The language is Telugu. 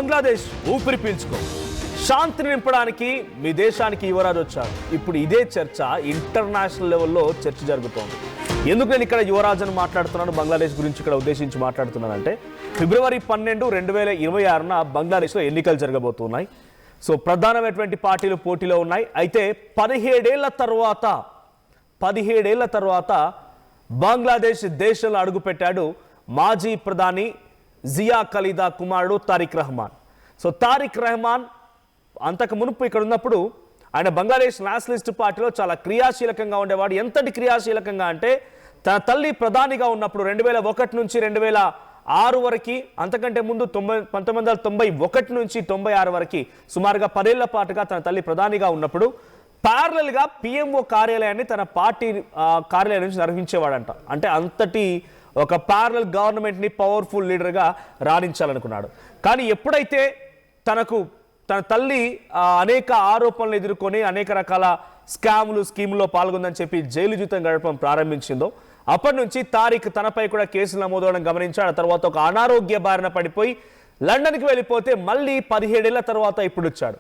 బంగ్లాదేశ్ ఊపిరి పీల్చుకో, శాంతిని నింపడానికి మీ దేశానికి యువరాజు వచ్చారు. ఇప్పుడు ఇదే చర్చ ఇంటర్నేషనల్ లెవెల్లో చర్చ జరుగుతోంది. ఎందుకు నేను ఇక్కడ యువరాజు అని మాట్లాడుతున్నాను, బంగ్లాదేశ్ గురించి ఇక్కడ ఉద్దేశించి మాట్లాడుతున్నానంటే ఫిబ్రవరి 12, 2026న బంగ్లాదేశ్లో ఎన్నికలు జరగబోతున్నాయి. సో ప్రధానమైనటువంటి పార్టీలు పోటీలో ఉన్నాయి. అయితే 17 ఏళ్ల తర్వాత బంగ్లాదేశ్ దేశంలో అడుగుపెట్టాడు మాజీ ప్రధాని జియా ఖలీదా కుమారుడు తారిక్ రహమాన్. సో తారిక్ రహమాన్ అంతకు మునుపు ఇక్కడ ఉన్నప్పుడు ఆయన బంగ్లాదేశ్ నేషనలిస్ట్ పార్టీలో చాలా క్రియాశీలకంగా ఉండేవాడు. ఎంతటి క్రియాశీలకంగా అంటే తన తల్లి ప్రధానిగా ఉన్నప్పుడు 2001 నుంచి 2006 వరకు, అంతకంటే ముందు 1991 నుంచి 96 వరకు సుమారుగా 10 ఏళ్ల పాటుగా తన తల్లి ప్రధానిగా ఉన్నప్పుడు ప్యారలల్గా పిఎంఓ కార్యాలయాన్ని తన పార్టీ కార్యాలయం నుంచి నిర్వహించేవాడంట. అంటే అంతటి ఒక ప్యారలల్ గవర్నమెంట్ని పవర్ఫుల్ లీడర్గా రాణించాలనుకున్నాడు. కానీ ఎప్పుడైతే తన తల్లి అనేక ఆరోపణలు ఎదుర్కొని అనేక రకాల స్కీముల్లో పాల్గొందని చెప్పి జైలు జీవితం గడపడం ప్రారంభించిందో అప్పటి నుంచి తారిక్ తనపై కూడా కేసులు నమోదవడం గమనించాడు. ఆ తర్వాత ఒక అనారోగ్య బారిన పడిపోయి లండన్కి వెళ్ళిపోతే మళ్ళీ 17 ఏళ్ల తర్వాత ఇప్పుడు వచ్చాడు.